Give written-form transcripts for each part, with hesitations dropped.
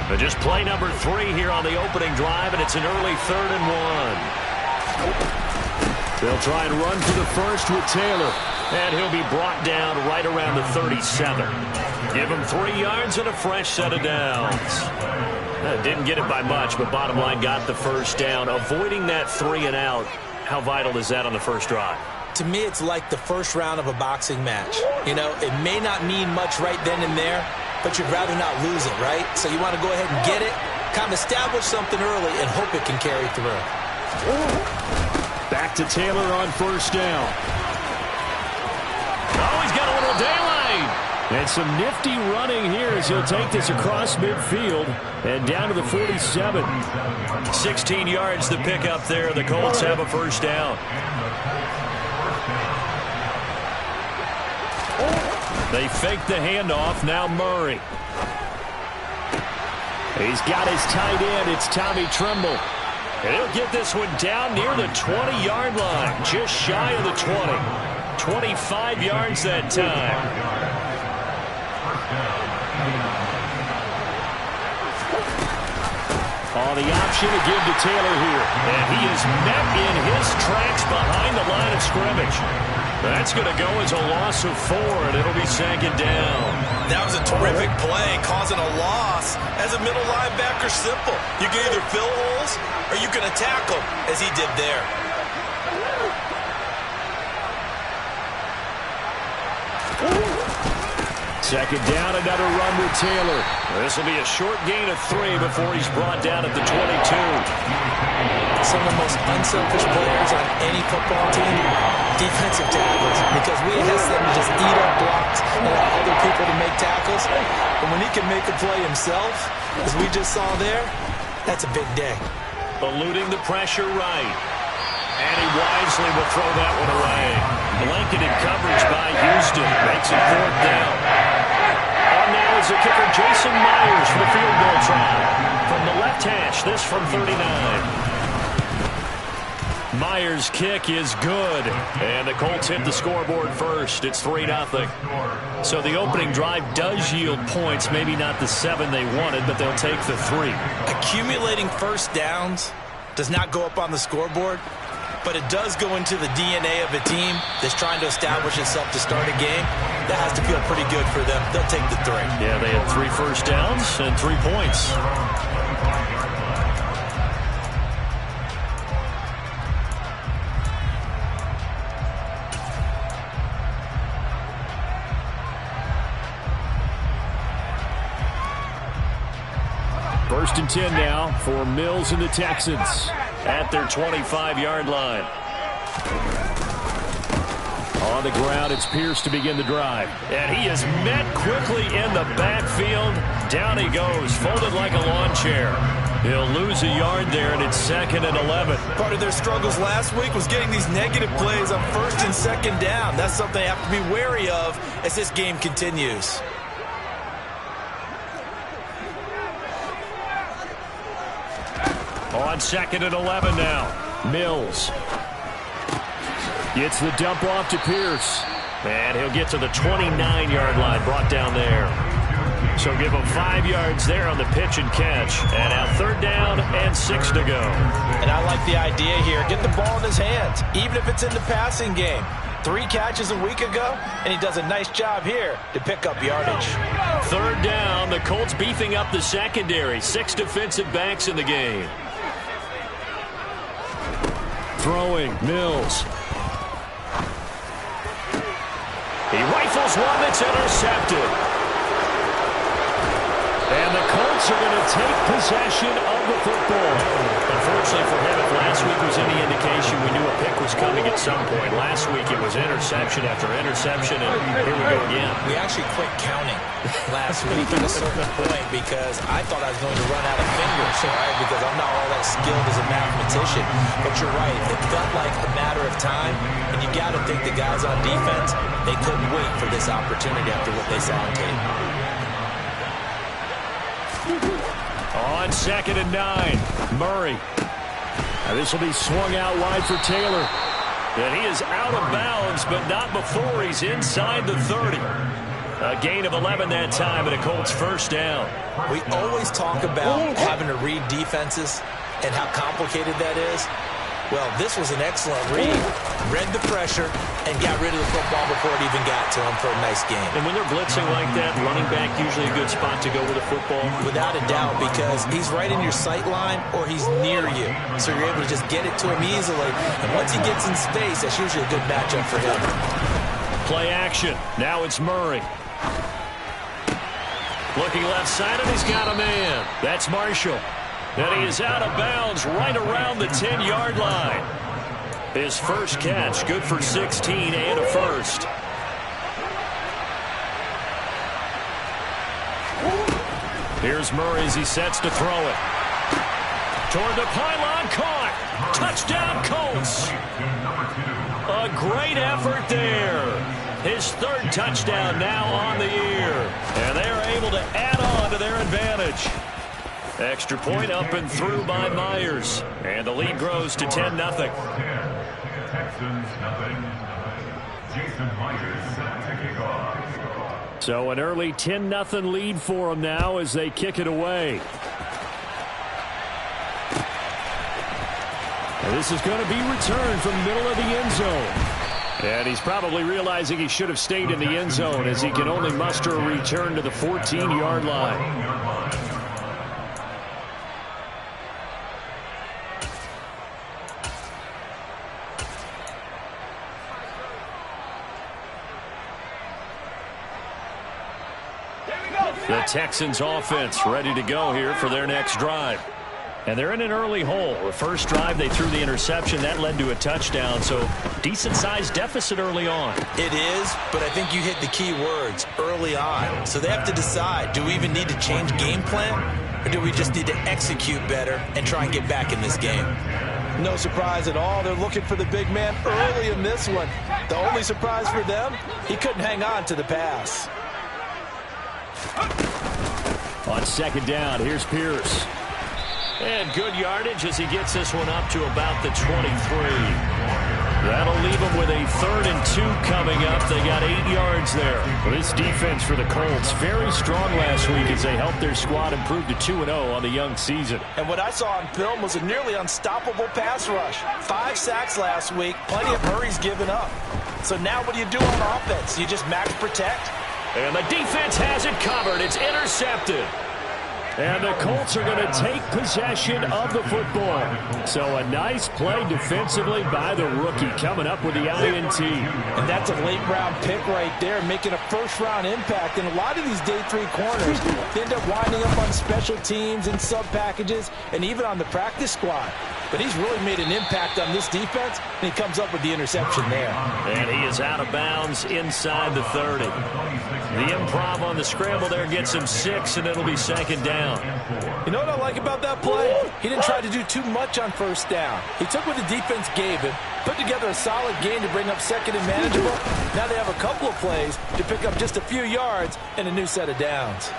But just play number 3 here on the opening drive, and it's an early 3rd and 1. They'll try and run for the first with Taylor. And he'll be brought down right around the 37. Give him 3 yards and a fresh set of downs. Didn't get it by much, but bottom line got the first down. Avoiding that 3 and out, how vital is that on the first drive? To me, it's like the first round of a boxing match. You know, it may not mean much right then and there, but you'd rather not lose it, right? So you want to go ahead and get it, kind of establish something early, and hope it can carry through. Back to Taylor on first down. Oh, he's got a little daylight. And some nifty running here as he'll take this across midfield and down to the 47. 16 yards to pick up there. The Colts have a first down. They fake the handoff. Now Murray. He's got his tight end. It's Tommy Tremble. And he'll get this one down near the 20-yard line. Just shy of the 20. 25 yards that time. Oh, the option to give to Taylor here. And he is met in his tracks behind the line of scrimmage. That's going to go as a loss of 4, and it'll be 2nd down. That was a terrific play, causing a loss. As a middle linebacker, simple. You can either fill holes or you can attack them, as he did there. Second down, another run with Taylor. This will be a short gain of 3 before he's brought down at the 22. Some of the most unselfish players on any football team, defensive tackles, because we ask them to just eat up blocks and allow other people to make tackles. But when he can make a play himself, as we just saw there, that's a big day. Eluding the pressure right. And he wisely will throw that one away. Blanketed coverage by Houston. Makes it 4th down. On now is the kicker Jason Myers for the field goal try. From the left hash, this from 39. Myers' kick is good. And the Colts hit the scoreboard first. It's 3-0. So the opening drive does yield points. Maybe not the 7 they wanted, but they'll take the 3. Accumulating first downs does not go up on the scoreboard, but it does go into the DNA of a team that's trying to establish itself to start a game. That has to feel pretty good for them. They'll take the 3. Yeah, they had 3 first downs and 3 points. First and 10 now for Mills and the Texans at their 25-yard line. On the ground, it's Pierce to begin the drive. And he is met quickly in the backfield. Down he goes, folded like a lawn chair. He'll lose a yard there, and it's 2nd and 11. Part of their struggles last week was getting these negative plays on 1st and 2nd down. That's something they have to be wary of as this game continues. On 2nd and 11 now. Mills gets the dump off to Pierce. And he'll get to the 29-yard line, brought down there. So give him 5 yards there on the pitch and catch. And now 3rd down and 6 to go. And I like the idea here. Get the ball in his hands, even if it's in the passing game. 3 catches a week ago, and he does a nice job here to pick up yardage. 3rd down, the Colts beefing up the secondary. 6 defensive backs in the game. Throwing, Mills. He rifles one that's intercepted. And the Colts are going to take possession of the football. Unfortunately for him, if last week was any indication, we knew a pick was coming at some point. Last week it was interception after interception, and here we go again. We actually quit counting last week at a certain point because I thought I was going to run out of fingers, right? Because I'm not all that skilled as a mathematician. But you're right. It felt like a matter of time, and you got to think the guys on defense, they couldn't wait for this opportunity after what they saw on tape. On 2nd and 9, Murray. Now this will be swung out wide for Taylor. And he is out of bounds, but not before he's inside the 30. A gain of 11 that time and a Colts first down. We always talk about having to read defenses and how complicated that is. Well, this was an excellent read. Read the pressure and got rid of the football before it even got to him for a nice game. And when they're blitzing like that, running back usually a good spot to go with the football? Without a doubt, because he's right in your sight line or he's near you. So you're able to just get it to him easily. And once he gets in space, that's usually a good matchup for him. Play action. Now it's Murray. Looking left side, and he's got a man. That's Marshall. And he is out of bounds right around the 10-yard line. His first catch, good for 16 and a first. Here's Murray as he sets to throw it. Toward the pylon, caught. Touchdown, Colts. A great effort there. His third touchdown now on the year. And they are able to add on to their advantage. Extra point up and through by Myers. And the lead grows to 10-0. Texans nothing. Jason Myers set to kick off. So an early 10-0 lead for them now as they kick it away. And this is going to be returned from the middle of the end zone. And he's probably realizing he should have stayed in the end zone as he can only muster a return to the 14-yard line. The Texans offense ready to go here for their next drive. And they're in an early hole. The first drive, they threw the interception. That led to a touchdown, so decent-sized deficit early on. It is, but I think you hit the key words, early on. So they have to decide, do we even need to change game plan, or do we just need to execute better and try and get back in this game? No surprise at all. They're looking for the big man early in this one. The only surprise for them, he couldn't hang on to the pass. On second down, here's Pierce. And good yardage as he gets this one up to about the 23. That'll leave them with a 3rd and 2 coming up. They got 8 yards there. Well, this defense for the Colts, very strong last week as they helped their squad improve to 2-0 on the young season. And what I saw on film was a nearly unstoppable pass rush. 5 sacks last week, plenty of hurries given up. So now what do you do on offense? You just max protect? And the defense has it covered. It's intercepted. And the Colts are going to take possession of the football. So a nice play defensively by the rookie coming up with the INT. And that's a late-round pick right there, making a first-round impact. And a lot of these day 3 corners, they end up winding up on special teams and sub-packages and even on the practice squad. But he's really made an impact on this defense, and he comes up with the interception there. And he is out of bounds inside the 30. The improv on the scramble there gets him 6, and it'll be second down. You know what I like about that play? He didn't try to do too much on first down. He took what the defense gave him, put together a solid gain to bring up second and manageable. Now they have a couple of plays to pick up just a few yards and a new set of downs.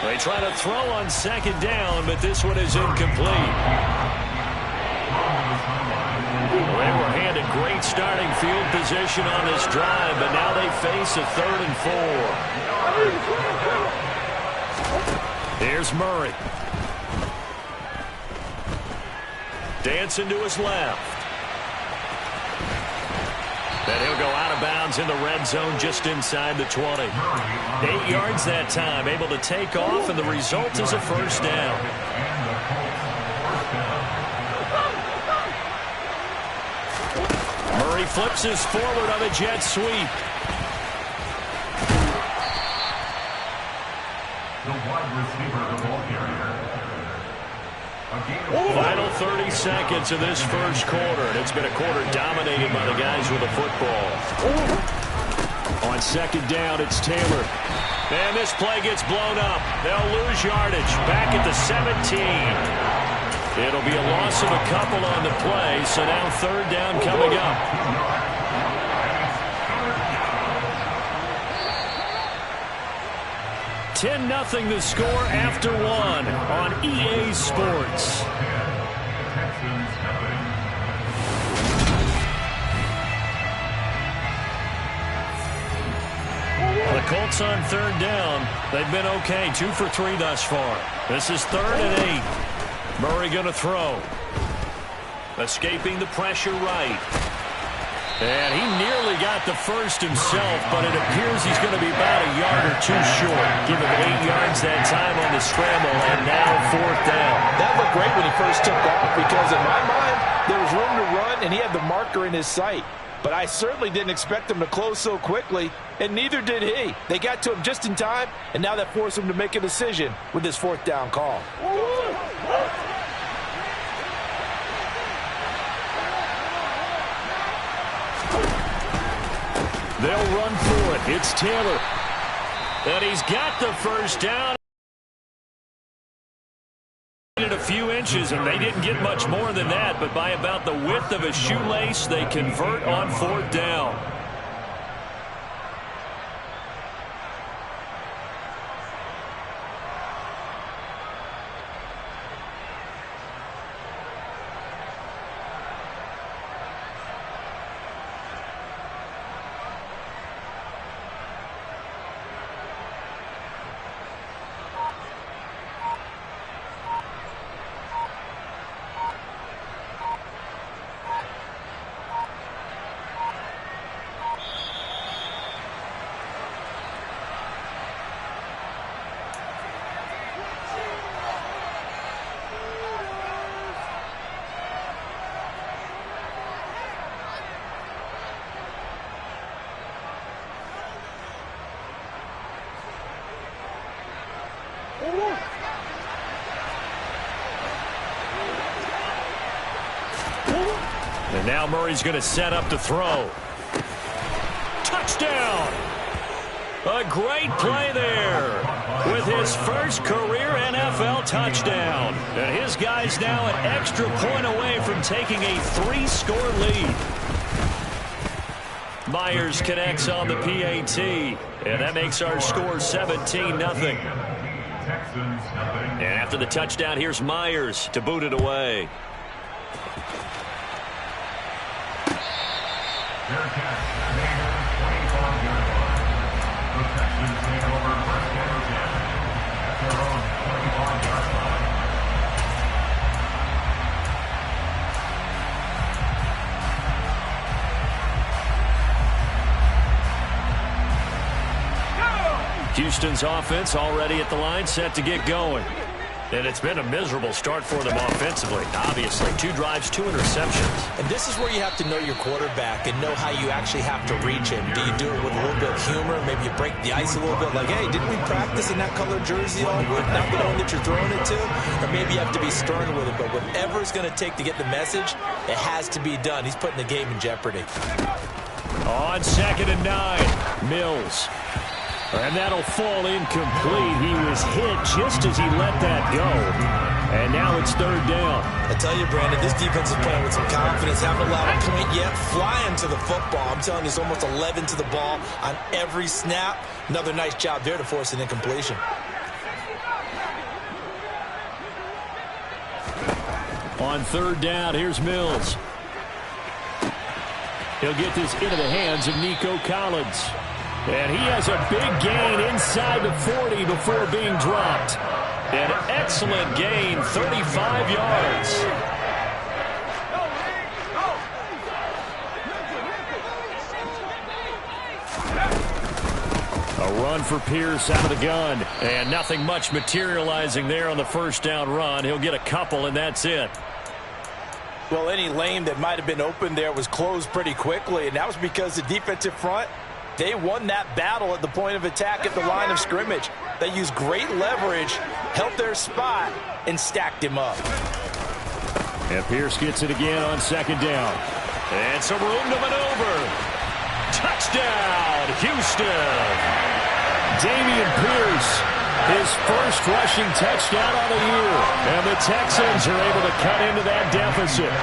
They try to throw on second down, but this one is incomplete. Well, they were handed great starting field position on this drive, but now they face a 3rd and 4. Here's Murray. Dancing to his left. Then he'll go out of bounds in the red zone just inside the 20. 8 yards that time, able to take off, and the result is a first down. Murray flips his forward on a jet sweep. The wide receiver, the ball carrier. Final 30 seconds of this first quarter, and it's been a quarter dominated by the guys with the football. On second down, it's Taylor. And this play gets blown up. They'll lose yardage back at the 17. It'll be a loss of a couple on the play, so now 3rd down coming up. $10-0 the score after 1 on EA Sports. Colts on third down. They've been okay, 2 for 3 thus far. This is 3rd and 8. Murray going to throw. Escaping the pressure right. And he nearly got the first himself, but it appears he's going to be about a yard or 2 short. Give him 8 yards that time on the scramble, and now 4th down. That looked great when he first took off because in my mind, there was room to run, and he had the marker in his sight. But I certainly didn't expect him to close so quickly, and neither did he. They got to him just in time, and now that forced him to make a decision with this 4th down call. They'll run for it. It's Taylor. And he's got the first down. A few inches, and they didn't get much more than that, but by about the width of a shoelace, they convert on 4th down. And now Murray's going to set up to throw. Touchdown! A great play there with his first career NFL touchdown. And his guy's now an extra point away from taking a 3-score lead. Myers connects on the PAT, and that makes our score 17-0. And after the touchdown, here's Myers to boot it away. Fair catch, Maynard, 25-yard line. The Texans take over 1st and 10 at their own 25-yard line. Houston's offense already at the line, set to get going. And it's been a miserable start for them offensively. Obviously, 2 drives, 2 interceptions. And this is where you have to know your quarterback and know how you actually have to reach him. Do you do it with a little bit of humor? Maybe you break the ice a little bit, like, hey, didn't we practice in that colored jersey all week, not the one that you're throwing it to? Or maybe you have to be stern with it. But whatever it's going to take to get the message, it has to be done. He's putting the game in jeopardy. On 2nd and 9, Mills. And that'll fall incomplete. He was hit just as he let that go. And now it's 3rd down. I tell you, Brandon, this defense is playing with some confidence. Haven't allowed a point yet. Flying to the football. I'm telling you, it's almost 11 to the ball on every snap. Another nice job there to force an incompletion. On 3rd down, here's Mills. He'll get this into the hands of Nico Collins. And he has a big gain inside the 40 before being dropped. An excellent gain, 35 yards. A run for Pierce out of the gun. And nothing much materializing there on the 1st down run. He'll get a couple, and that's it. Well, any lane that might have been open there was closed pretty quickly, and that was because the defensive front, they won that battle at the point of attack at the line of scrimmage. They used great leverage, held their spot, and stacked him up. And Pierce gets it again on 2nd down. And some room to maneuver. Touchdown, Houston. Dameon Pierce, his first rushing touchdown of the year. And the Texans are able to cut into that deficit.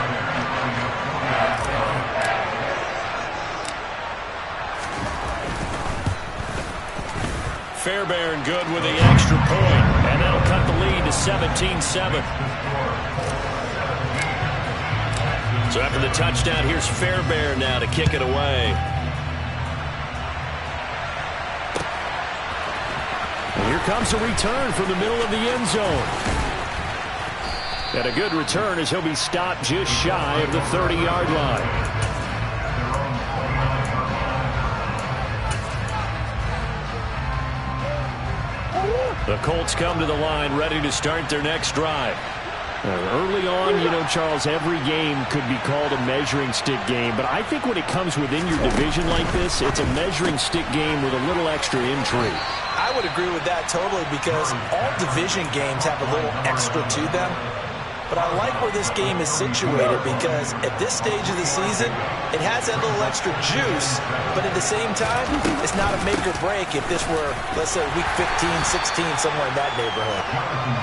Fairbairn good with the extra point, and that'll cut the lead to 17-7. So after the touchdown, here's Fairbairn now to kick it away. And here comes a return from the middle of the end zone. And a good return as he'll be stopped just shy of the 30-yard line. The Colts come to the line ready to start their next drive. Early on, you know, Charles, every game could be called a measuring stick game. But I think when it comes within your division like this, it's a measuring stick game with a little extra intrigue. I would agree with that totally because all division games have a little extra to them. But I like where this game is situated because at this stage of the season, it has that little extra juice, but at the same time, it's not a make or break if this were, let's say, week 15, 16, somewhere in that neighborhood.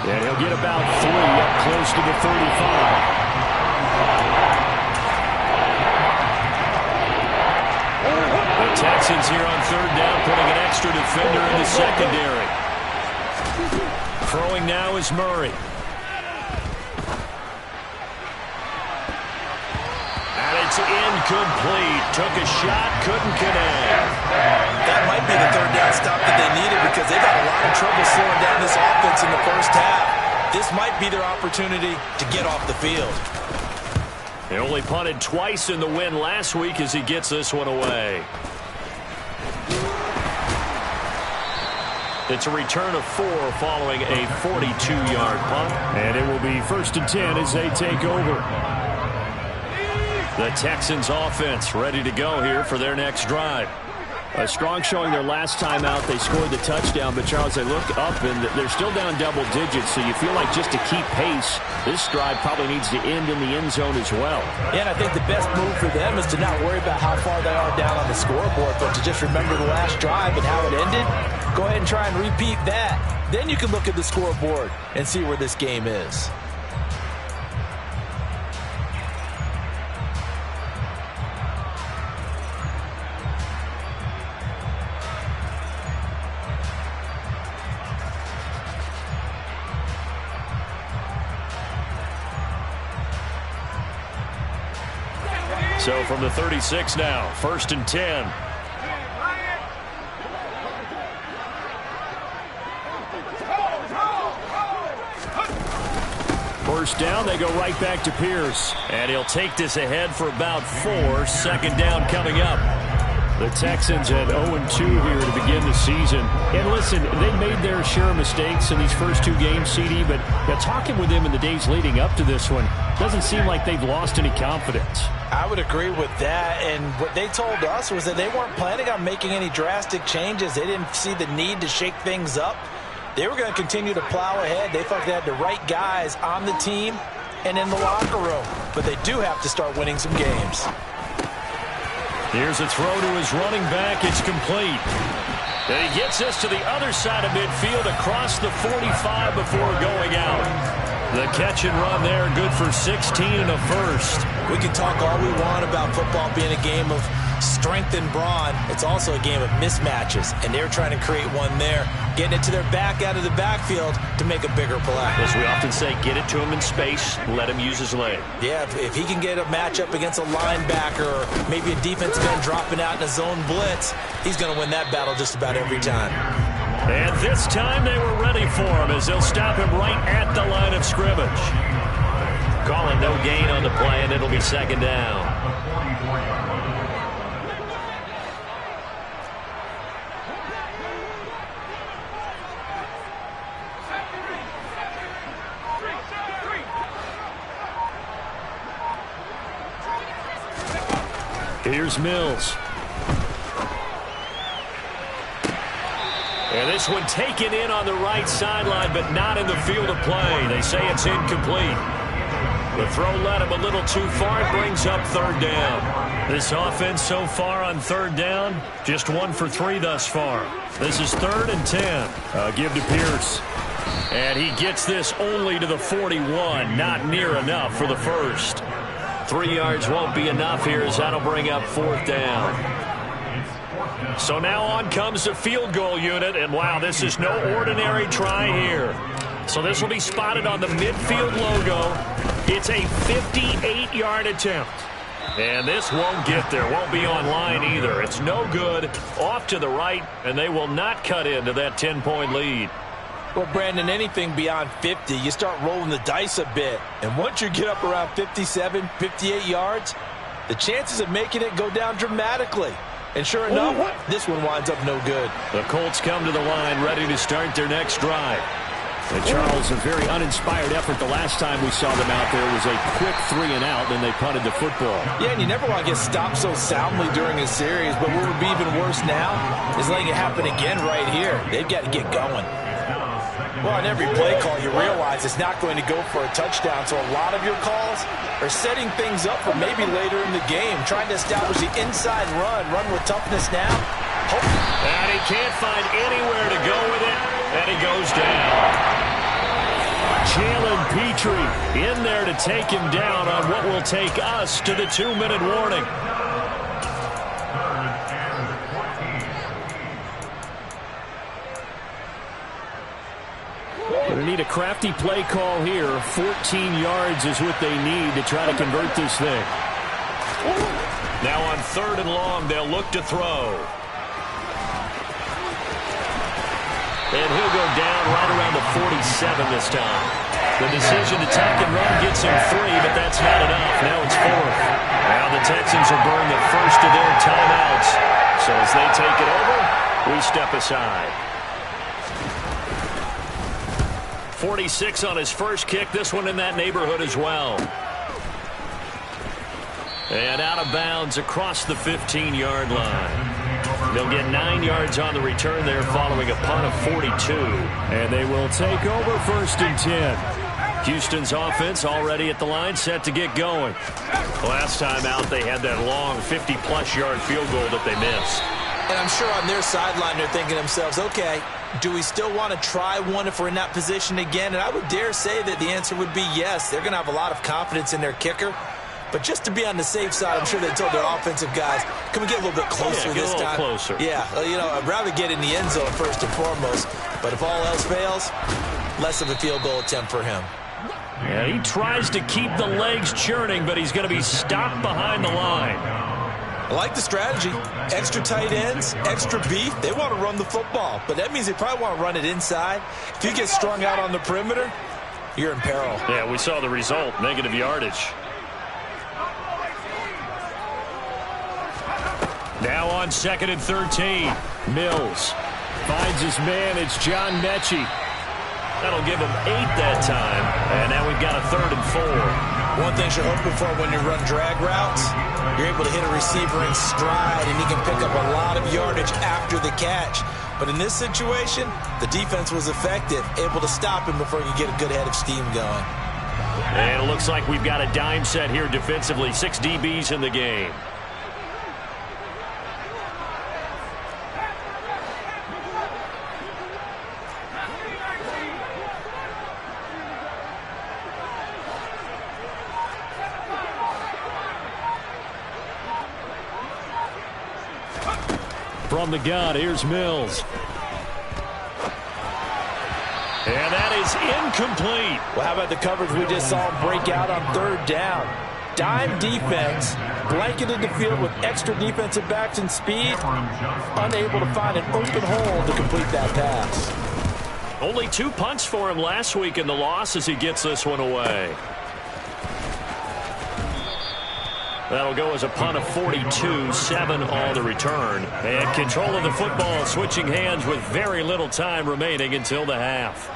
And he'll get about 3 up close to the 35. The Texans here on third down, putting an extra defender in the secondary. Throwing now is Murray. It's incomplete. Took a shot, couldn't connect. That might be the third down stop that they needed because they've had a lot of trouble slowing down this offense in the first half. This might be their opportunity to get off the field. They only punted twice in the win last week as he gets this one away. It's a return of 4 following a 42-yard punt. And it will be 1st and 10 as they take over. The Texans offense ready to go here for their next drive. A strong showing their last time out. They scored the touchdown, but Charles, they look up and they're still down double digits, so you feel like just to keep pace, this drive probably needs to end in the end zone as well. Yeah, and I think the best move for them is to not worry about how far they are down on the scoreboard, but to just remember the last drive and how it ended. Go ahead and try and repeat that. Then you can look at the scoreboard and see where this game is. So from the 36 now, 1st and 10. First down, they go right back to Pierce. And he'll take this ahead for about 4. 2nd down coming up. The Texans at 0-2 here to begin the season. And listen, they made their share of mistakes in these first 2 games, CD, but talking with them in the days leading up to this one, doesn't seem like they've lost any confidence. I would agree with that, and what they told us was that they weren't planning on making any drastic changes. They didn't see the need to shake things up. They were going to continue to plow ahead. They felt they had the right guys on the team and in the locker room, but they do have to start winning some games. Here's a throw to his running back. It's complete. And he gets this to the other side of midfield across the 45 before going out. The catch and run there, good for 16 and a first. We can talk all we want about football being a game of strength and brawn. It's also a game of mismatches, and they're trying to create one there, getting it to their back out of the backfield to make a bigger play. As we often say, get it to him in space, let him use his leg. Yeah, if he can get a matchup against a linebacker or maybe a defensive end dropping out in a zone blitz, he's going to win that battle just about every time. And this time they were ready for him as they'll stop him right at the line of scrimmage. Calling no gain on the play, and it'll be 2nd down. Here's Mills. And this one taken in on the right sideline, but not in the field of play. They say it's incomplete. The throw led him a little too far. It brings up 3rd down. This offense so far on 3rd down, just 1 for 3 thus far. This is 3rd and 10. Give to Pierce. And he gets this only to the 41. Not near enough for the first. 3 yards won't be enough here as that'll bring up 4th down. So now on comes the field goal unit, and wow, this is no ordinary try here. So this will be spotted on the midfield logo. It's a 58-yard attempt. And this won't get there. Won't be online either. It's no good. Off to the right, and they will not cut into that 10-point lead. Well, Brandon, anything beyond 50, you start rolling the dice a bit. And once you get up around 57, 58 yards, the chances of making it go down dramatically. And sure enough, this one winds up no good. The Colts come to the line ready to start their next drive. And Charles, a very uninspired effort the last time we saw them out there was a quick 3-and-out, then they punted the football. Yeah, and you never want to get stopped so soundly during a series, but what would be even worse now is letting it happen again right here. They've got to get going. Well, on every play call, you realize it's not going to go for a touchdown, so a lot of your calls are setting things up for maybe later in the game, trying to establish the inside run with toughness now. And he can't find anywhere to go with it, and he goes down. Jalen Petrie in there to take him down on what will take us to the 2-minute warning. They need a crafty play call here. 14 yards is what they need to try to convert this thing. Now on 3rd and long, they'll look to throw. And he'll go down right around the 47 this time. The decision to tack and run gets him 3, but that's not enough. Now it's 4th. Now the Texans will burn the first of their timeouts. So as they take it over, we step aside. 46 on his first kick. This one in that neighborhood as well. And out of bounds across the 15-yard line. They'll get 9 yards on the return there following a punt of 42. And they will take over 1st and 10. Houston's offense already at the line, set to get going. Last time out, they had that long 50-plus yard field goal that they missed. And I'm sure on their sideline they're thinking to themselves, okay, do we still want to try one if we're in that position again? And I would dare say that the answer would be yes. They're going to have a lot of confidence in their kicker. But just to be on the safe side, I'm sure they told their offensive guys, can we get a little bit closer this time? Get a little closer. Yeah, you know, I'd rather get in the end zone first and foremost. But if all else fails, less of a field goal attempt for him. Yeah, he tries to keep the legs churning, but he's going to be stopped behind the line. I like the strategy. Extra tight ends, extra beef. They want to run the football, but that means they probably want to run it inside. If you get strung out on the perimeter, you're in peril. Yeah, we saw the result, negative yardage. Now on 2nd and 13. Mills finds his man. It's John Mechie. That'll give him 8 that time. And now we've got a 3rd and 4. One thing you're hoping for when you run drag routes, you're able to hit a receiver in stride, and he can pick up a lot of yardage after the catch. But in this situation, the defense was effective, able to stop him before you get a good head of steam going. And it looks like we've got a dime set here defensively. 6 DBs in the game. From the gun, here's Mills. And that is incomplete. Well, how about the coverage we just saw him break out on 3rd down? Dime defense, blanketed the field with extra defensive backs and speed, unable to find an open hole to complete that pass. Only 2 punts for him last week in the loss as he gets this one away. That'll go as a punt of 42, 7 on the return. And control of the football switching hands with very little time remaining until the half.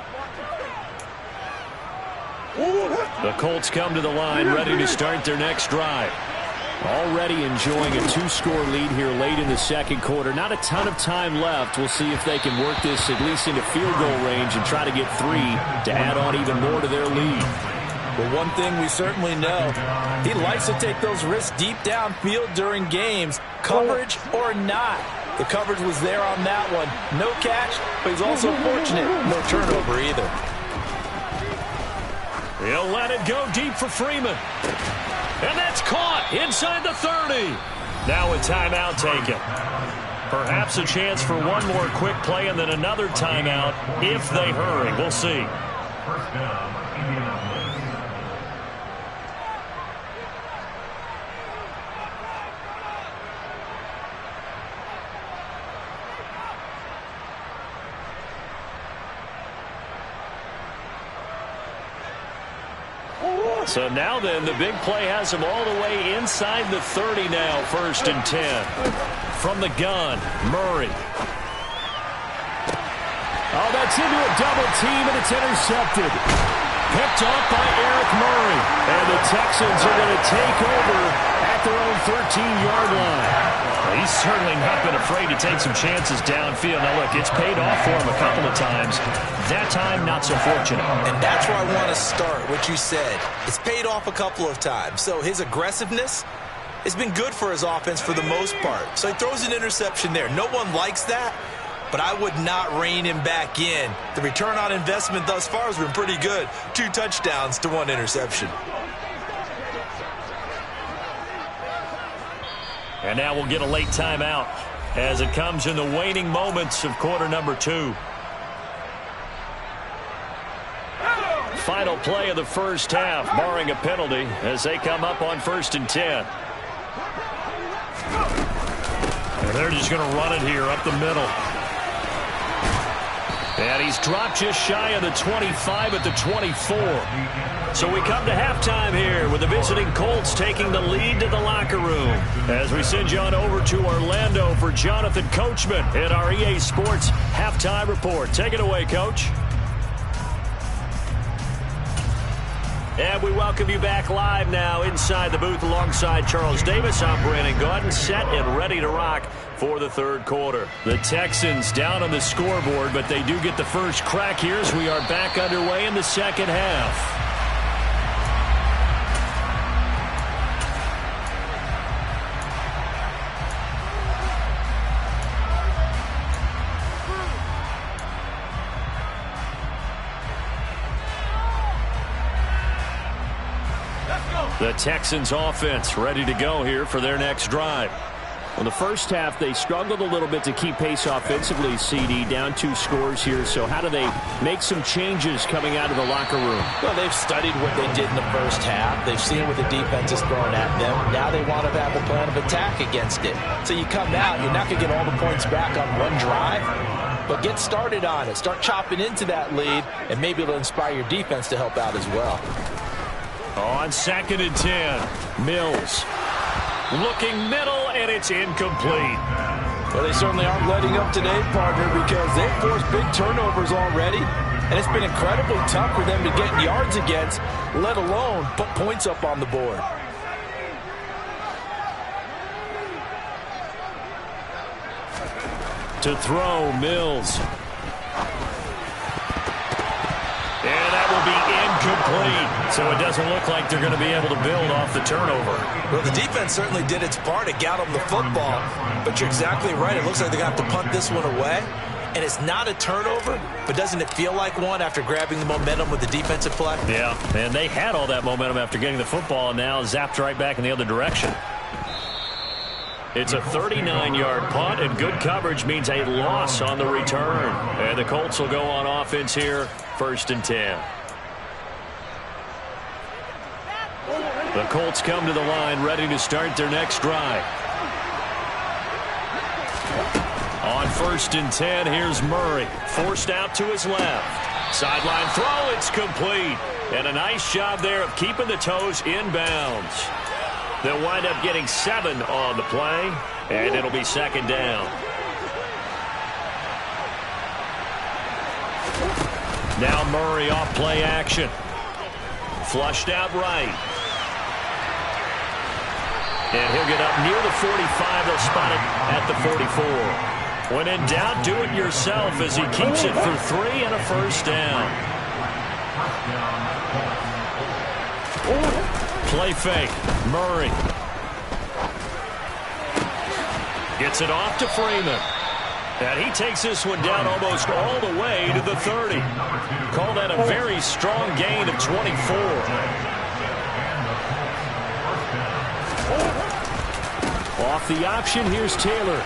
The Colts come to the line ready to start their next drive. Already enjoying a 2-score lead here late in the 2nd quarter. Not a ton of time left. We'll see if they can work this at least into field goal range and try to get 3 to add on even more to their lead. But one thing we certainly know, he likes to take those risks deep downfield during games, coverage or not. The coverage was there on that one. No catch, but he's also fortunate. No turnover either. He'll let it go deep for Freeman. And that's caught inside the 30. Now a timeout taken. Perhaps a chance for one more quick play and then another timeout if they hurry. We'll see. First down, Indianapolis. So now then, the big play has him all the way inside the 30 now, 1st and 10. From the gun, Murray. Oh, that's into a double team, and it's intercepted. Picked off by Eric Murray. And the Texans are going to take over at their own 13-yard line. Well, he's certainly not been afraid to take some chances downfield. Now, look, it's paid off for him a couple of times. That time, not so fortunate. And that's where I want to start, what you said. It's paid off a couple of times. So his aggressiveness has been good for his offense for the most part. So he throws an interception there. No one likes that, but I would not rein him back in. The return on investment thus far has been pretty good. 2 touchdowns to 1 interception. And now we'll get a late timeout as it comes in the waning moments of quarter number 2. Final play of the first half, barring a penalty, as they come up on 1st and 10. And they're just going to run it here up the middle. And he's dropped just shy of the 25 at the 24. So we come to halftime here with the visiting Colts taking the lead to the locker room. As we send you on over to Orlando for Jonathan Coachman in our EA Sports Halftime Report. Take it away, Coach. And we welcome you back live now inside the booth alongside Charles Davis. I'm Brandon Gaudin, set and ready to rock for the 3rd quarter. The Texans down on the scoreboard, but they do get the first crack here as we are back underway in the 2nd half. The Texans offense ready to go here for their next drive. Well, the first half, they struggled a little bit to keep pace offensively, CD, down 2 scores here. So how do they make some changes coming out of the locker room? Well, they've studied what they did in the first half. They've seen what the defense is throwing at them. Now they want to have a plan of attack against it. So you come out, you're not going to get all the points back on one drive, but get started on it. Start chopping into that lead, and maybe it'll inspire your defense to help out as well. On 2nd and 10, Mills looking middle, and it's incomplete. Well, they certainly aren't letting up today, partner, because they've forced big turnovers already, and it's been incredibly tough for them to get yards against, let alone put points up on the board. To throw, Mills. And that will be incomplete. So it doesn't look like they're going to be able to build off the turnover. Well, the defense certainly did its part to get them the football. But you're exactly right. It looks like they're going to have to punt this one away. And it's not a turnover, but doesn't it feel like one after grabbing the momentum with the defensive play? Yeah, and they had all that momentum after getting the football and now zapped right back in the other direction. It's a 39-yard punt, and good coverage means a loss on the return. And the Colts will go on offense here, 1st and 10. The Colts come to the line ready to start their next drive. On 1st and 10, here's Murray. Forced out to his left. Sideline throw, it's complete. And a nice job there of keeping the toes inbounds. They'll wind up getting 7 on the play, and it'll be 2nd down. Now Murray off play action. Flushed out right. And he'll get up near the 45. They'll spot it at the 44. When in doubt, do it yourself as he keeps it for 3 and a 1st down. Play fake. Murray. Gets it off to Freeman. And he takes this one down almost all the way to the 30. Call that a very strong gain of 24. Off the option, here's Taylor.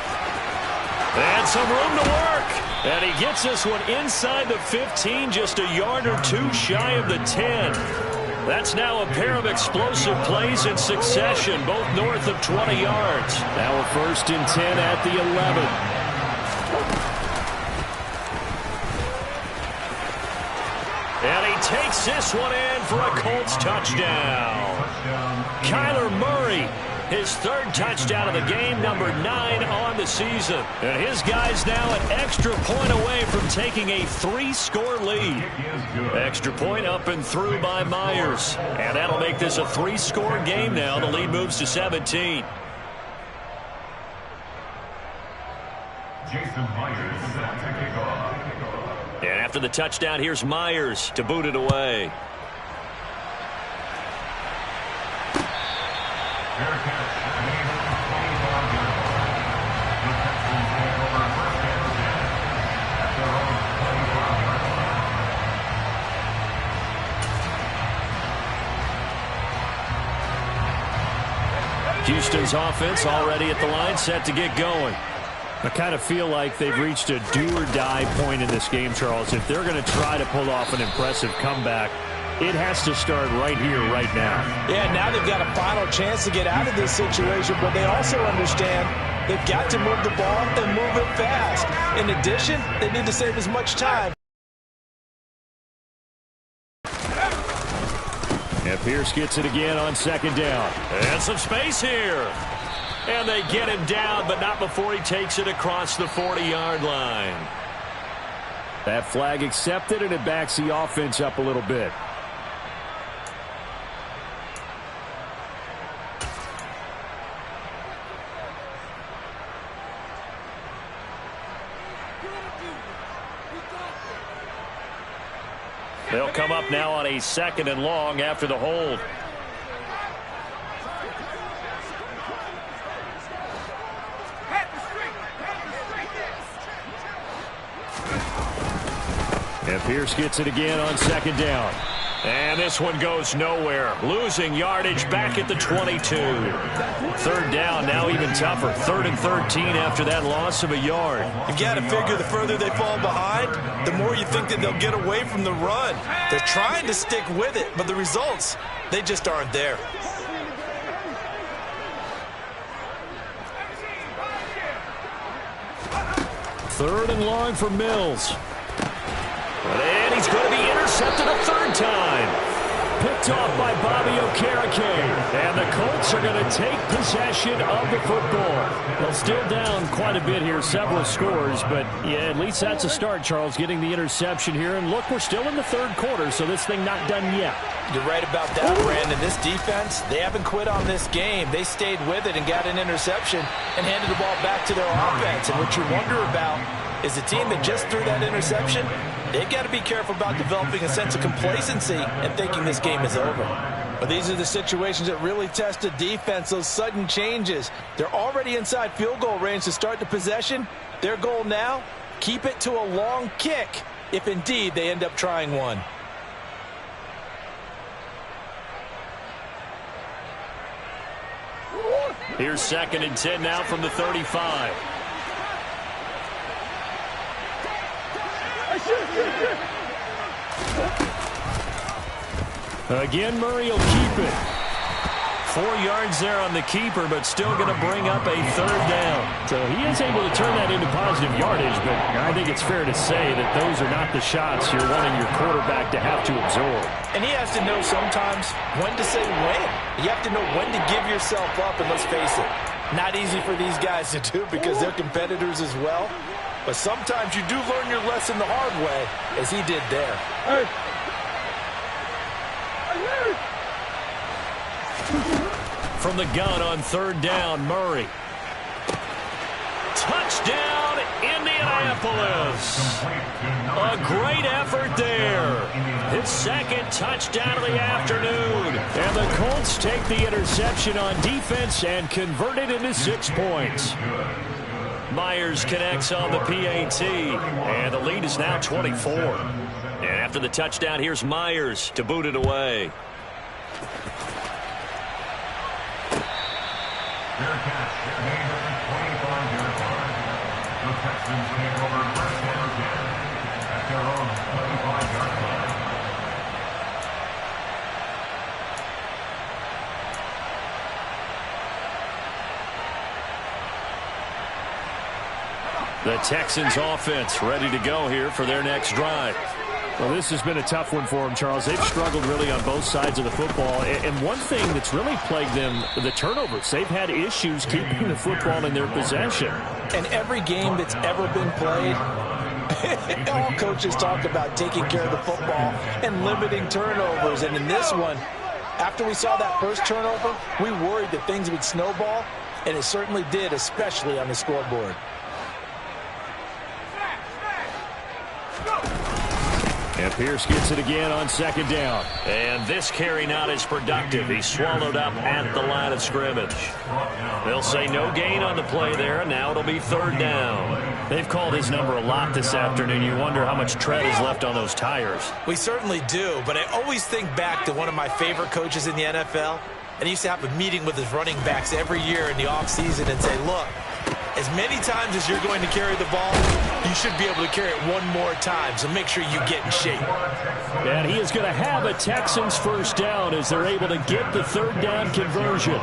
And some room to work. And he gets this one inside the 15, just a yard or 2 shy of the 10. That's now a pair of explosive plays in succession, both north of 20 yards. Now a 1st and 10 at the 11. And he takes this one in for a Colts touchdown. Kyler Murray, his third touchdown of the game, number 9 on the season. And his guys now an extra point away from taking a 3-score lead. Extra point up and through by Myers. And that'll make this a 3-score game now. The lead moves to 17. Jason Myers set to kick off. And after the touchdown, here's Myers to boot it away. Fair catch. Gain of 25-yard line. The Texans take over first and 10 at their own 25-yard line. Houston's offense already at the line, set to get going. I kind of feel like they've reached a do-or-die point in this game, Charles. If they're going to try to pull off an impressive comeback, it has to start right here, right now. Yeah, now they've got a final chance to get out of this situation, but they also understand they've got to move the ball and move it fast. In addition, they need to save as much time. And Pierce gets it again on second down. And some space here. And they get him down, but not before he takes it across the 40-yard line. That flag accepted, and it backs the offense up a little bit. They'll come up now on a 2nd and long after the hold. And Pierce gets it again on second down. And this one goes nowhere. Losing yardage back at the 22. Third down, now even tougher. 3rd and 13 after that loss of a yard. You've got to figure the further they fall behind, the more you think that they'll get away from the run. They're trying to stick with it, but the results, they just aren't there. Third and long for Mills. And he's going to be intercepted a 3rd time. Picked off by Bobby Okereke. And the Colts are going to take possession of the football. Well, still down quite a bit here, several scores, but yeah, at least that's a start, Charles, getting the interception here. And look, we're still in the 3rd quarter, so this thing not done yet. You're right about that, Brandon. This defense, they haven't quit on this game. They stayed with it and got an interception and handed the ball back to their offense. And what you wonder about is the team that just threw that interception, they've got to be careful about developing a sense of complacency and thinking this game is over. But these are the situations that really test a defense, those sudden changes. They're already inside field goal range to start the possession. Their goal now, keep it to a long kick if indeed they end up trying one. Here's 2nd and 10 now from the 35. Again, Murray will keep it. 4 yards there on the keeper, but still going to bring up a 3rd down. So he is able to turn that into positive yardage, but I think it's fair to say that those are not the shots you're wanting your quarterback to have to absorb. And he has to know sometimes when to say when. You have to know when to give yourself up, and let's face it, not easy for these guys to do because they're competitors as well. But sometimes you do learn your lesson the hard way, as he did there. From the gun on 3rd down, Murray. Touchdown, Indianapolis. A great effort there. His 2nd touchdown of the afternoon. And the Colts take the interception on defense and convert it into 6 points. Myers connects on the PAT, and the lead is now 24. And after the touchdown, here's Myers to boot it away. Fair catch. Gain of 25-yard line. The Texans take over first and 10 at their own 25-yard line. The Texans offense ready to go here for their next drive. Well, this has been a tough one for them, Charles. They've struggled really on both sides of the football. And one thing that's really plagued them, the turnovers. They've had issues keeping the football in their possession. And every game that's ever been played, all coaches talk about taking care of the football and limiting turnovers. And in this one, after we saw that first turnover, we worried that things would snowball, and it certainly did, especially on the scoreboard. And Pierce gets it again on second down. And this carry not as productive. He's swallowed up at the line of scrimmage. They'll say no gain on the play there, and now it'll be third down. They've called his number a lot this afternoon. You wonder how much tread is left on those tires. We certainly do, but I always think back to one of my favorite coaches in the NFL, and he used to have a meeting with his running backs every year in the offseason and say, look, as many times as you're going to carry the ball, you should be able to carry it one more time, so make sure you get in shape. And he is going to have a Texans first down as they're able to get the third down conversion.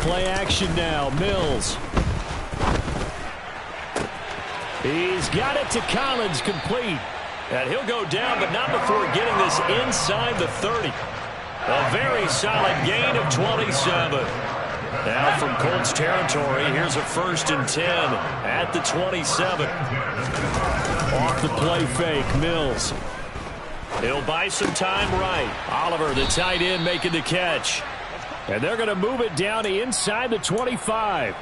Play action now, Mills. He's got it to Collins, complete. And he'll go down, but not before getting this inside the 30. A very solid gain of 27. Now from Colts territory, here's a 1st and 10 at the 27. Off the play fake, Mills. He'll buy some time right. Oliver, the tight end, making the catch. And they're going to move it down inside the 25.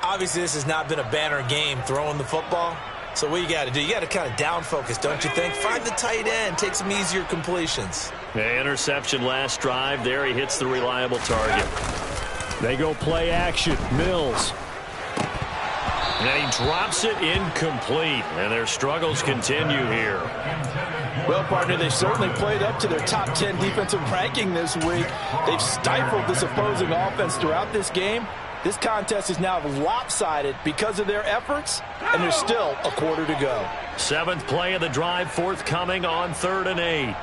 Obviously, this has not been a banner game throwing the football. So what you got to do, you got to kind of down focus, don't you think? Find the tight end, take some easier completions. The interception last drive. There he hits the reliable target. They go play action. Mills. And he drops it incomplete. And their struggles continue here. Well, partner, they've certainly played up to their top 10 defensive ranking this week. They've stifled this opposing offense throughout this game. This contest is now lopsided because of their efforts, and there's still a quarter to go. 7th play of the drive forthcoming on 3rd and 8.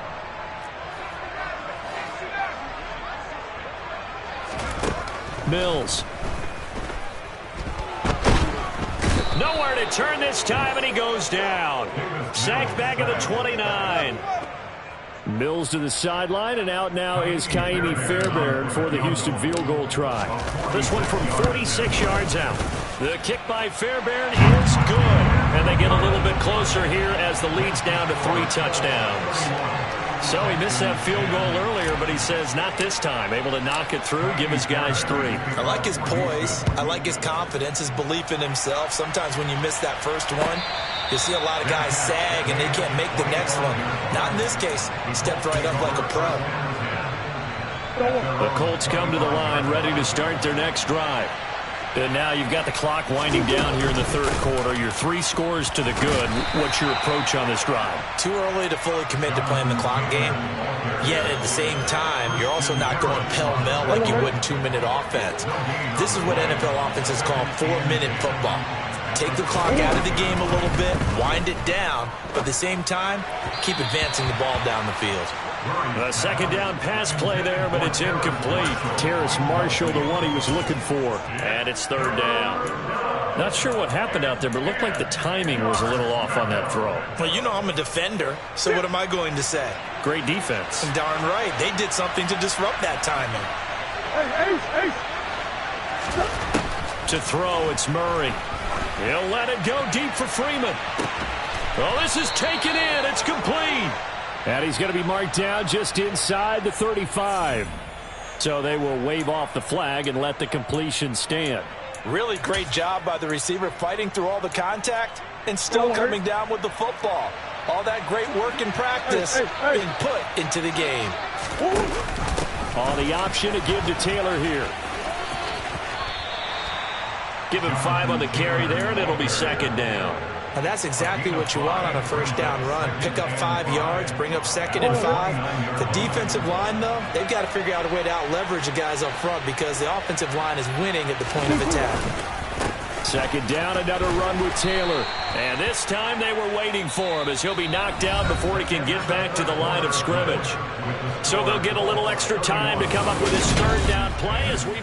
Mills. Nowhere to turn this time, and he goes down. Sacked back at the 29. Mills to the sideline, and out now is Kaimi Fairbairn for the Houston field goal try. This one from 46 yards out. The kick by Fairbairn is good. And they get a little bit closer here as the lead's down to 3 touchdowns. So he missed that field goal earlier, but he says not this time. Able to knock it through, give his guys 3. I like his poise. I like his confidence, his belief in himself. Sometimes when you miss that first one, you see a lot of guys sag and they can't make the next one. Not in this case. He stepped right up like a pro. The Colts come to the line, ready to start their next drive. And now you've got the clock winding down here in the 3rd quarter. Your 3 scores to the good. What's your approach on this drive? Too early to fully commit to playing the clock game. Yet at the same time, you're also not going pell-mell like you would in 2-minute offense. This is what NFL offenses call 4-minute football. Take the clock out of the game a little bit, wind it down, but at the same time, keep advancing the ball down the field. A 2nd down pass play there, but it's incomplete. Terrace Marshall, the one he was looking for. And it's 3rd down. Not sure what happened out there, but it looked like the timing was a little off on that throw. Well, you know I'm a defender, so what am I going to say? Great defense. And darn right, they did something to disrupt that timing. To throw, it's Murray. He'll let it go deep for Freeman. Oh, this is taken in. It's complete. And he's going to be marked down just inside the 35. So they will wave off the flag and let the completion stand. Really great job by the receiver fighting through all the contact and still coming down with the football. All that great work in practice being put into the game. On the option to give to Taylor here. Give him 5 on the carry there, and it'll be 2nd down. And that's exactly what you want on a 1st down run. Pick up 5 yards, bring up 2nd and 5. The defensive line, though, they've got to figure out a way to out-leverage the guys up front because the offensive line is winning at the point of attack. 2nd down, another run with Taylor. And this time they were waiting for him as he'll be knocked down before he can get back to the line of scrimmage. So they'll get a little extra time to come up with his 3rd down play as we...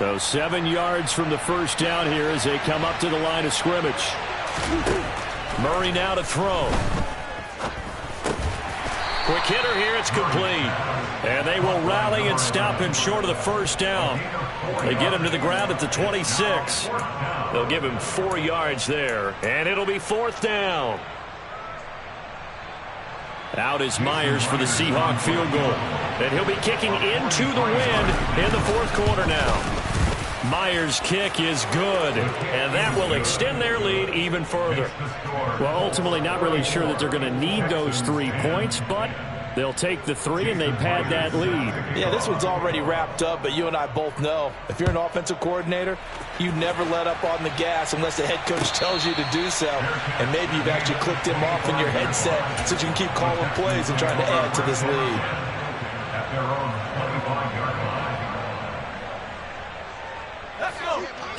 So 7 yards from the first down here as they come up to the line of scrimmage. Murray now to throw. Quick hitter here, it's complete. And they will rally and stop him short of the first down. They get him to the ground at the 26. They'll give him 4 yards there, and it'll be 4th down. Out is Myers for the Seahawk field goal. And he'll be kicking into the wind in the 4th quarter now. Myers' kick is good, and that will extend their lead even further. Well, ultimately not really sure that they're going to need those 3 points, but they'll take the 3 and they pad that lead. Yeah, this one's already wrapped up, but you and I both know if you're an offensive coordinator, you never let up on the gas unless the head coach tells you to do so. And maybe you've actually clicked him off in your headset so you can keep calling plays and trying to add to this lead. At their own 25-yard line.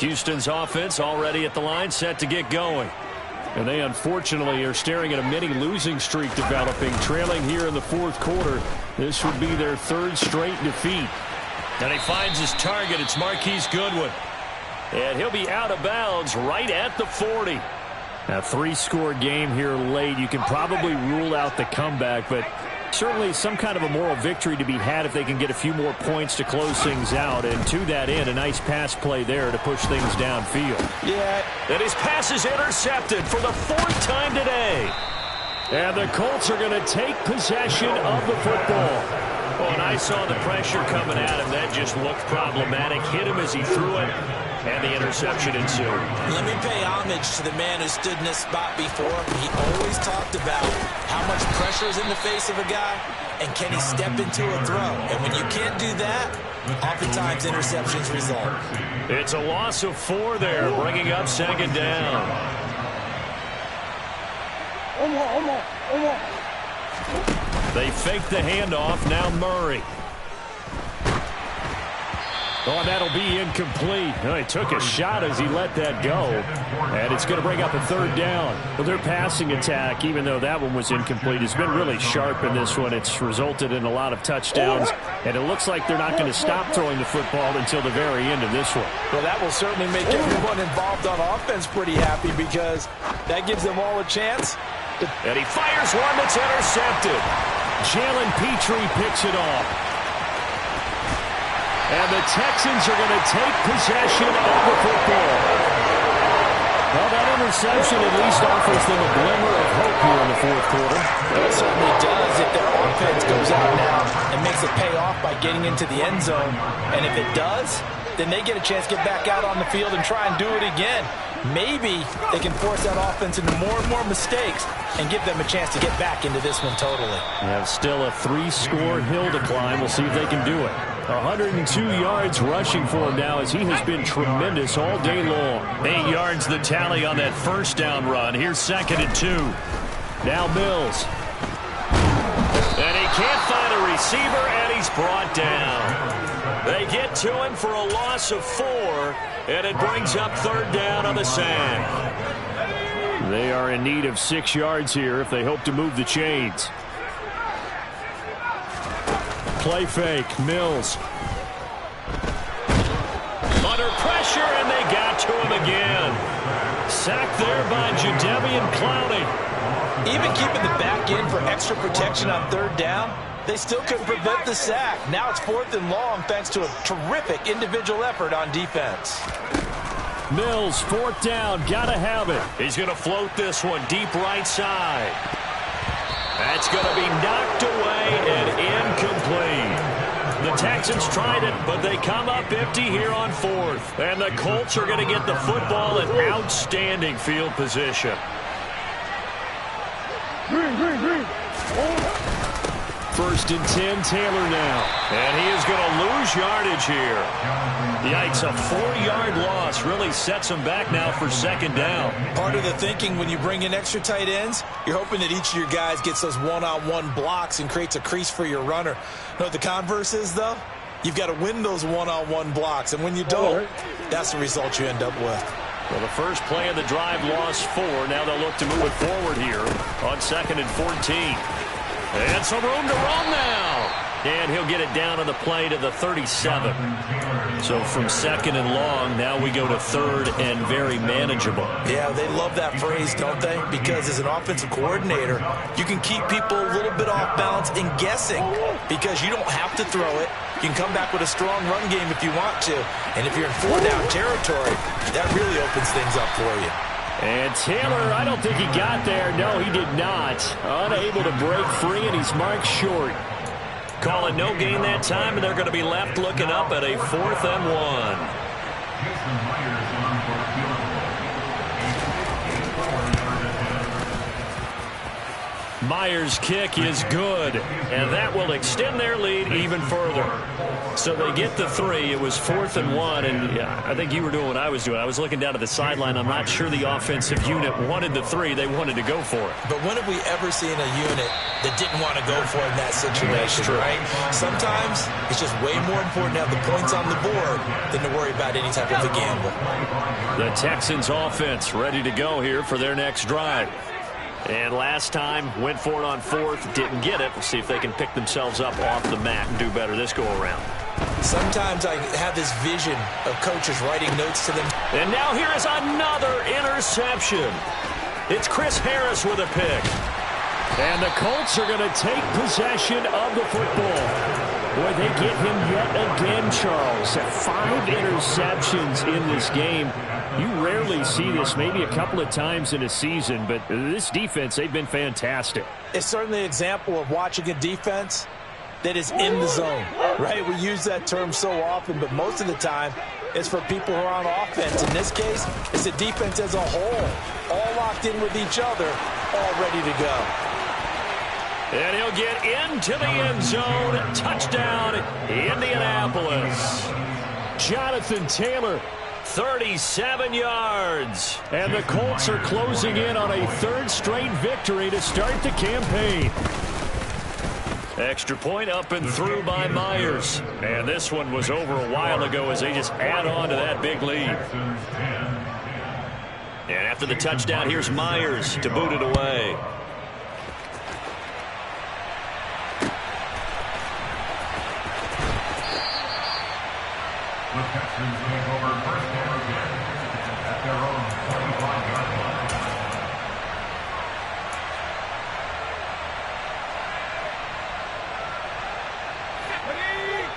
Houston's offense already at the line, set to get going. And they unfortunately are staring at a mini losing streak developing, trailing here in the 4th quarter. This would be their 3rd straight defeat. And he finds his target. It's Marquise Goodwin. And he'll be out of bounds right at the 40. A 3-score game here late. You can probably rule out the comeback, but certainly some kind of a moral victory to be had if they can get a few more points to close things out. And to that end, a nice pass play there to push things downfield. Yeah, and his pass is intercepted for the 4th time today. And the Colts are going to take possession of the football. Oh, and I saw the pressure coming at him. That just looked problematic. Hit him as he threw it, and the interception ensued. Let me pay homage to the man who stood in this spot before. He always talked about how much pressure is in the face of a guy, and can he step into a throw. And when you can't do that, oftentimes interceptions result. It's a loss of 4 there, bringing up 2nd down. They fake the handoff. Now Murray. Oh, and that'll be incomplete. Oh, he took a shot as he let that go. And it's going to bring up a 3rd down. Well, their passing attack, even though that one was incomplete, has been really sharp in this one. It's resulted in a lot of touchdowns. And it looks like they're not going to stop throwing the football until the very end of this one. Well, that will certainly make everyone involved on offense pretty happy because that gives them all a chance. And he fires one that's intercepted. Jalen Petrie picks it off. And the Texans are going to take possession of the football. Well, that interception at least offers them a glimmer of hope here in the 4th quarter. It certainly does if their offense goes out now and makes it pay off by getting into the end zone. And if it does, then they get a chance to get back out on the field and try and do it again. Maybe they can force that offense into more and more mistakes and give them a chance to get back into this one totally. Have still a 3-score hill to climb. We'll see if they can do it. 102 yards rushing for him now as he has been tremendous all day long. 8 yards the tally on that 1st down run. Here's 2nd and 2. Now Mills. And he can't find a receiver, and he's brought down. They get to him for a loss of 4, and it brings up 3rd down on the sack. They are in need of 6 yards here if they hope to move the chains. Play fake, Mills. Under pressure, and they got to him again. Sacked there by Jadeveon Clowney. Even keeping the back end for extra protection on 3rd down, they still couldn't prevent the sack. Now it's 4th and long thanks to a terrific individual effort on defense. Mills, 4th down, gotta have it. He's going to float this one deep right side. That's going to be knocked away and incomplete. The Texans tried it, but they come up empty here on 4th. And the Colts are going to get the football in outstanding field position. Green. 1st and 10, Taylor now. And he is going to lose yardage here. Yikes, a 4-yard loss really sets him back now for 2nd down. Part of the thinking when you bring in extra tight ends, you're hoping that each of your guys gets those one-on-one blocks and creates a crease for your runner. You know what the converse is, though? You've got to win those one-on-one blocks, and when you don't, that's the result you end up with. Well, the first play of the drive lost 4. Now they'll look to move it forward here on 2nd and 14. And some room to run now. And he'll get it down on the play to the 37. So from second and long, now we go to third and very manageable. Yeah, they love that phrase, don't they? Because as an offensive coordinator, you can keep people a little bit off balance and guessing because you don't have to throw it. You can come back with a strong run game if you want to. And if you're in 4-down territory, that really opens things up for you. And Taylor, I don't think he got there. No, he did not. Unable to break free, and he's marked short. Calling no gain that time, and they're going to be left looking up at a 4th and 1. Myers' kick is good, and that will extend their lead even further. So they get the 3. It was 4th and 1, and yeah, I think you were doing what I was doing. I was looking down at the sideline. I'm not sure the offensive unit wanted the 3. They wanted to go for it. But when have we ever seen a unit that didn't want to go for it in that situation, right? Sometimes it's just way more important to have the points on the board than to worry about any type of a gamble. The Texans offense ready to go here for their next drive. And last time, went for it on 4th, didn't get it. We'll see if they can pick themselves up off the mat and do better this go-around. Sometimes I have this vision of coaches writing notes to them. And now here is another interception. It's Chris Harris with a pick. And the Colts are going to take possession of the football. Boy, they get him yet again, Charles. 5 interceptions in this game. You rarely see this, maybe a couple of times in a season, but this defense, they've been fantastic. It's certainly an example of watching a defense that is in the zone, right? We use that term so often, but most of the time, it's for people who are on offense. In this case, it's the defense as a whole, all locked in with each other, all ready to go. And he'll get into the end zone. Touchdown, Indianapolis. Jonathan Taylor, 37 yards. And the Colts are closing in on a 3rd straight victory to start the campaign. Extra point up and through by Myers. And this one was over a while ago as they just add on to that big lead. And after the touchdown, here's Myers to boot it away. The Texans take over 1st and 10 at their own 25-yard line.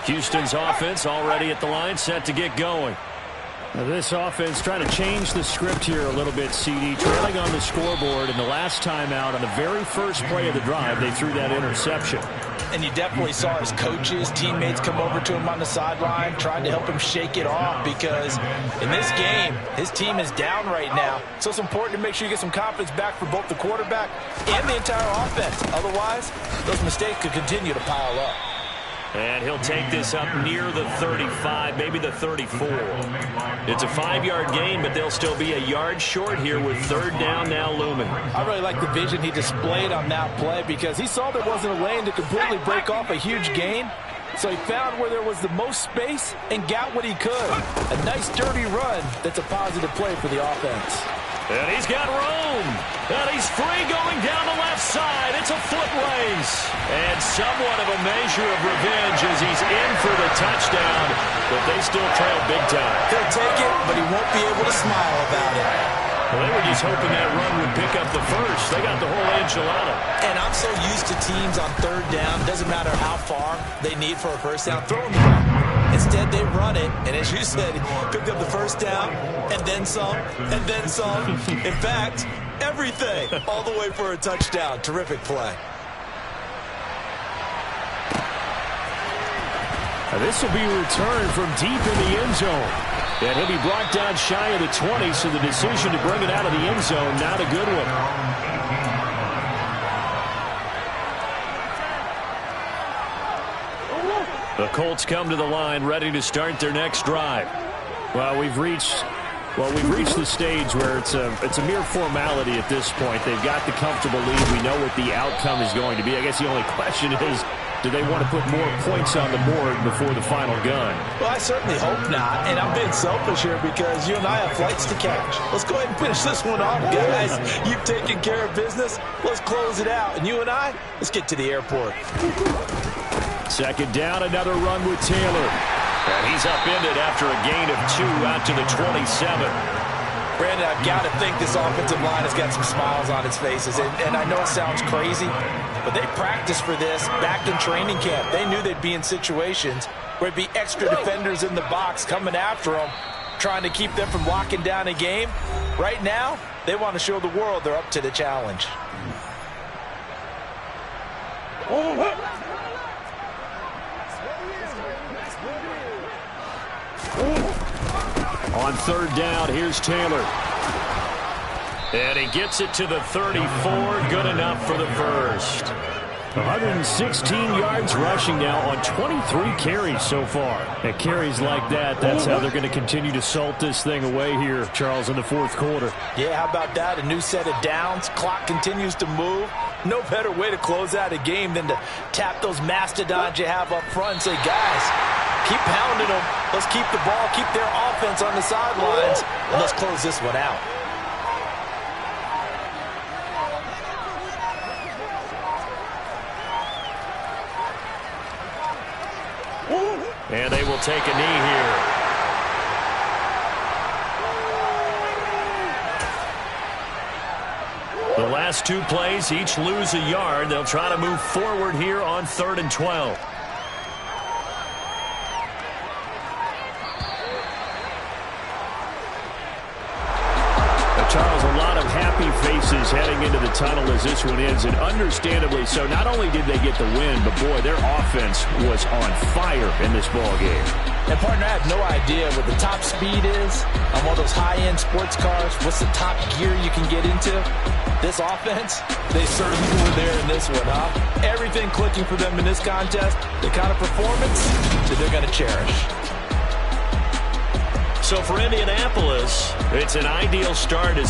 Houston's offense already at the line, set to get going. Now this offense trying to change the script here a little bit, CD. Trailing on the scoreboard, and the last time out on the very first play of the drive, they threw that interception. And you definitely saw his coaches, teammates come over to him on the sideline, trying to help him shake it off because in this game, his team is down right now. So it's important to make sure you get some confidence back for both the quarterback and the entire offense. Otherwise, those mistakes could continue to pile up. And he'll take this up near the 35, maybe the 34. It's a 5-yard gain, but they'll still be a yard short here with 3rd down now looming. I really like the vision he displayed on that play because he saw there wasn't a lane to completely break off a huge gain. So he found where there was the most space and got what he could. A nice dirty run that's a positive play for the offense. And he's got room. And he's free going down the left side. It's a foot race. And somewhat of a measure of revenge as he's in for the touchdown. But they still trail big time. He'll take it, but he won't be able to smile about it. Well, they were just hoping that run would pick up the first. They got the whole enchilada. And I'm so used to teams on 3rd down, doesn't matter how far they need for a 1st down, throw them the ball. Instead, they run it, and as you said, picked up the 1st down, and then some, and then some. In fact, everything, all the way for a touchdown. Terrific play. Now this will be returned from deep in the end zone. And he'll be brought down shy of the 20, so the decision to bring it out of the end zone, not a good one. The Colts come to the line ready to start their next drive. Well, we've reached the stage where it's a mere formality at this point. They've got the comfortable lead. We know what the outcome is going to be. I guess the only question is, do they want to put more points on the board before the final gun? Well, I certainly hope not, and I'm being selfish here because you and I have flights to catch. Let's go ahead and finish this one off, guys. You've taken care of business. Let's close it out. And you and I, let's get to the airport. 2nd down, another run with Taylor. And he's upended after a gain of 2 out to the 27. Brandon, I've got to think this offensive line has got some smiles on its faces. And I know it sounds crazy, but they practiced for this back in training camp. They knew they'd be in situations where it'd be extra defenders in the box coming after them, trying to keep them from locking down a game. Right now, they want to show the world they're up to the challenge. On third down, here's Taylor. And he gets it to the 34. Good enough for the first. 116 yards rushing now on 23 carries so far. At carries like that, that's how they're going to continue to salt this thing away here, Charles, in the fourth quarter. Yeah, how about that? A new set of downs. Clock continues to move. No better way to close out a game than to tap those mastodons you have up front and say, guys, keep pounding them. Let's keep the ball, keep their offense on the sidelines, and let's close this one out. And they will take a knee here. The last 2 plays, each lose a yard. They'll try to move forward here on 3rd and 12. Charles, a lot of happy faces heading into the tunnel as this one ends, and understandably so. Not only did they get the win, but, boy, their offense was on fire in this ball game. And, partner, I have no idea what the top speed is on one of those high-end sports cars. What's the top gear you can get into? This offense, they certainly were there in this one, huh? Everything clicking for them in this contest, the kind of performance that they're going to cherish. So for Indianapolis, it's an ideal start as